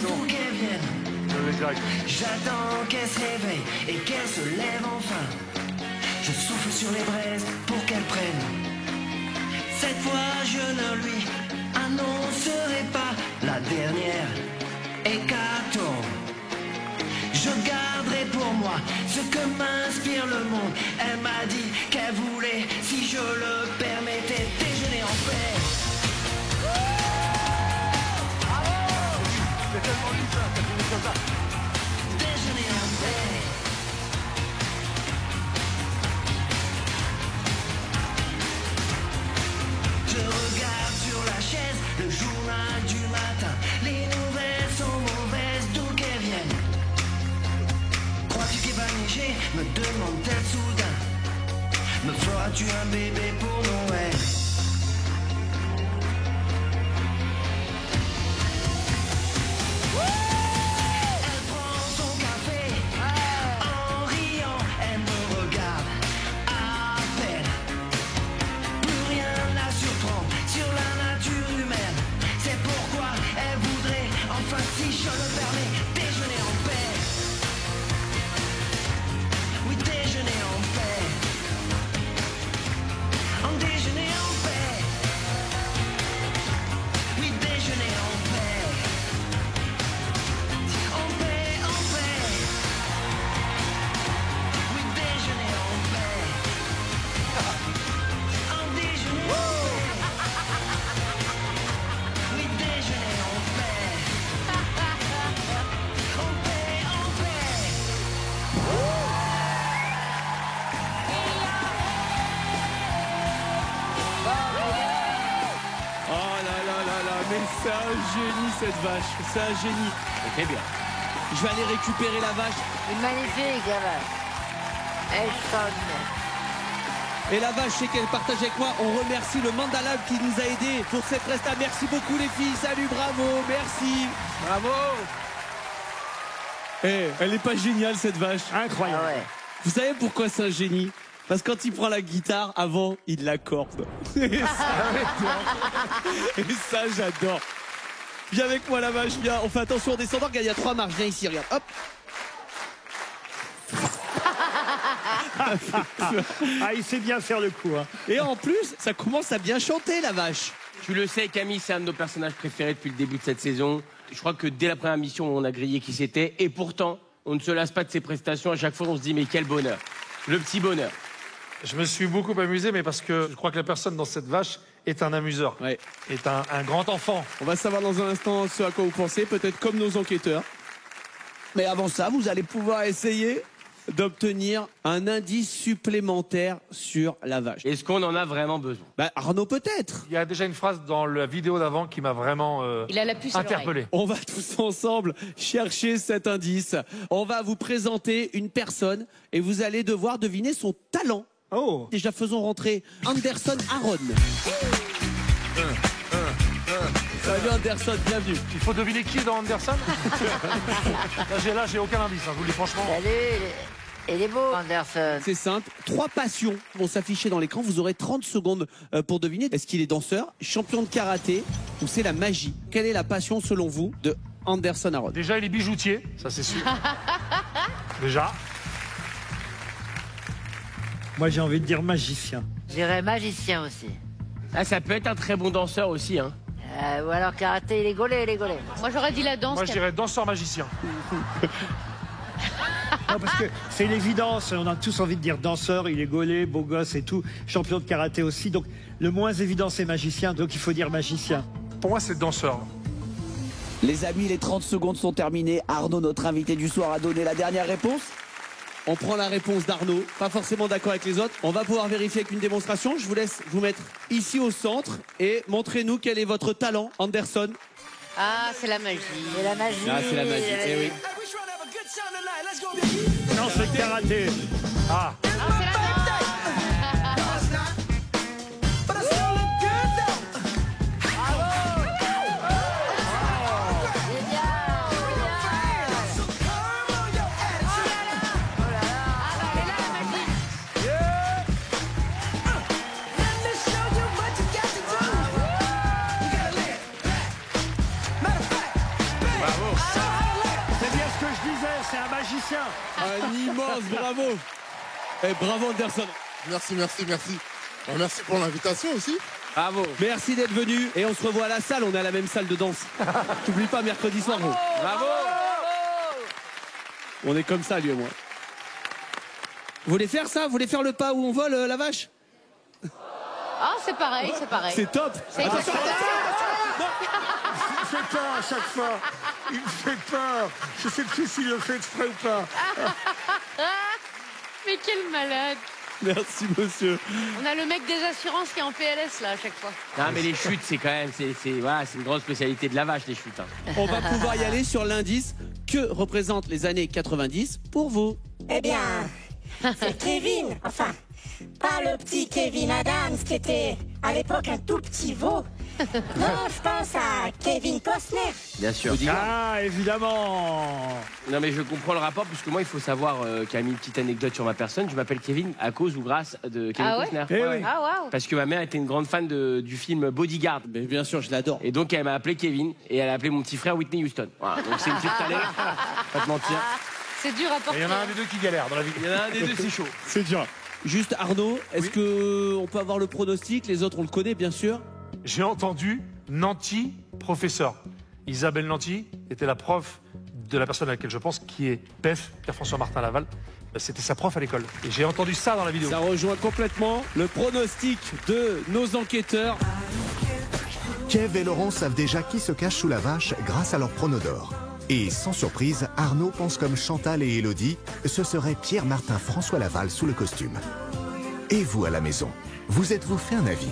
d'où qu'elle vienne. J'attends qu'elle se réveille et qu'elle se lève enfin. Je souffle sur les braises pour qu'elle prenne. Cette fois je ne lui annoncerai pas la dernière hécatombe. Je garderai pour moi ce que m'inspire le monde. Elle m'a dit qu'elle voulait, si je le permettais, déjeuner en paix. Déjeuner en paix. Je regarde sur la chaise le journal du matin. Les nouvelles sont mauvaises d'où qu'elles viennent. Crois-tu qu'il va neiger? Me demande-t-elle soudain. Me feras-tu un bébé pour Noël? Elle prend son café en riant. Elle me regarde à peine. Plus rien la surprend sur la nature humaine. C'est pourquoi elle voudrait, enfin si je le permets, déjeuner en paix. Oui, déjeuner en paix. En déjeuner en paix. Oui, déjeuner en paix. En paix, en paix. Oui, déjeuner en paix. En déjeuner en paix. Oui, déjeuner en paix. En paix, en paix. Oh là là là là, mais c'est un génie cette vache, c'est un génie. Très bien. Je vais aller récupérer la vache. C'est magnifique, la vache. Extraordinaire. Et la vache, c'est qu'elle partage avec moi. On remercie le Mandala qui nous a aidés pour cette resta. Merci beaucoup les filles. Salut, bravo, merci. Bravo. Eh, elle est pas géniale cette vache. Incroyable. Ah ouais. Vous savez pourquoi c'est un génie? Parce que quand il prend la guitare, avant, il l'accorde. Et ça, j'adore. Viens avec moi la vache, viens. On fait attention en descendant. Regarde, il y a 3 marches. Viens ici, regarde. Hop. Ah, il sait bien faire le coup. Hein. Et en plus, ça commence à bien chanter la vache. Tu le sais, Camille, c'est un de nos personnages préférés depuis le début de cette saison. Je crois que dès la première mission, on a grillé qui c'était. Et pourtant, on ne se lasse pas de ses prestations. À chaque fois, on se dit, mais quel bonheur. Le petit bonheur. Je me suis beaucoup amusé, mais parce que je crois que la personne dans cette vache est un amuseur, Ouais. est un grand enfant. On va savoir dans un instant ce à quoi vous pensez, peut-être comme nos enquêteurs. Mais avant ça, vous allez pouvoir essayer d'obtenir un indice supplémentaire sur la vache. Est-ce qu'on en a vraiment besoin? Bah, Arnaud peut-être. Il y a déjà une phrase dans la vidéo d'avant qui m'a vraiment Il a la puce à l'oreille. interpellé. On va tous ensemble chercher cet indice. On va vous présenter une personne et vous allez devoir deviner son talent. Oh. Déjà, faisons rentrer Anderson Aaron. Salut Anderson, bienvenue. Il faut deviner qui est dans Anderson. Là, j'ai aucun indice, hein, je vous le dis franchement. Salut. Il est beau, Anderson. C'est simple, 3 passions vont s'afficher dans l'écran. Vous aurez 30 secondes pour deviner. Est-ce qu'il est danseur, champion de karaté ou c'est la magie? Quelle est la passion selon vous de Anderson Aaron? Déjà, il est bijoutier, ça c'est sûr. Déjà. Moi, j'ai envie de dire magicien. J'irais magicien aussi. Ah, ça peut être un très bon danseur aussi, hein. Ou alors karaté, il est gaulé, il est gaulé. Moi, j'aurais dit la danse. Moi, je dirais danseur magicien. Non, parce que c'est l'évidence. On a tous envie de dire danseur, il est gaulé, beau gosse et tout. Champion de karaté aussi. Donc, le moins évident, c'est magicien. Donc, il faut dire magicien. Pour moi, c'est danseur. Les amis, les 30 secondes sont terminées. Arnaud, notre invité du soir, a donné la dernière réponse. On prend la réponse d'Arnaud, pas forcément d'accord avec les autres. On va pouvoir vérifier avec une démonstration. Je vous laisse vous mettre ici au centre et montrez-nous quel est votre talent, Anderson. Ah, c'est la magie. C'est la magie. Ah, c'est la magie, eh oui. Non, c'est le karaté. Ah, Ah, c'est la danse. disais, c'est un magicien. Un immense bravo. Et bravo Anderson. Merci. Merci pour l'invitation aussi. Bravo. Merci d'être venu et on se revoit à la salle, on est à la même salle de danse. T'oublies pas mercredi soir. Gros. Bravo. On est comme ça lui et moi. Vous voulez faire ça? Vous voulez faire le pas où on vole la vache? Ah, c'est pareil, c'est pareil. C'est top. C'est exactement ça. Il me fait peur à chaque fois. Il me fait peur. Je sais plus s'il le fait exprès ou pas. Mais quel malade. Merci monsieur. On a le mec des assurances qui est en PLS là à chaque fois. Non mais les chutes c'est quand même voilà, c'est une grande spécialité de la vache les chutes. Hein. On va pouvoir y aller sur l'indice que représentent les années 90 pour vous. Eh bien, c'est Kevin. Enfin, pas le petit Kevin Adams qui était à l'époque un tout petit veau. Non, je pense à Kevin Costner. Bien sûr. Ah, évidemment. Non mais je comprends le rapport puisque moi il faut savoir qu'il y a une petite anecdote sur ma personne. Je m'appelle Kevin à cause ou grâce de Kevin Ah ouais Costner. Eh oui. Ah waouh. Parce que ma mère était une grande fan du film Bodyguard. Mais bien sûr, je l'adore. Et donc elle m'a appelé Kevin et elle a appelé mon petit frère Whitney Houston. Voilà, donc c'est une petite talée, pas te mentir. C'est dur à Et porter. il y en a un des deux qui galère dans la vie. Il y en a un des deux, c'est chaud. C'est dur. Juste Arnaud, est-ce que on peut avoir le pronostic? Les autres on le connaît bien sûr. J'ai entendu Nanty, professeur. Isabelle Nanty était la prof de la personne à laquelle je pense, qui est PEF, Pierre-François Martin Laval. C'était sa prof à l'école. Et j'ai entendu ça dans la vidéo. Ça rejoint complètement le pronostic de nos enquêteurs. Kev et Laurent savent déjà qui se cache sous la vache grâce à leur prono d'or. Et sans surprise, Arnaud pense comme Chantal et Élodie, ce serait Pierre-Martin François Laval sous le costume. Et vous à la maison, vous êtes-vous fait un avis?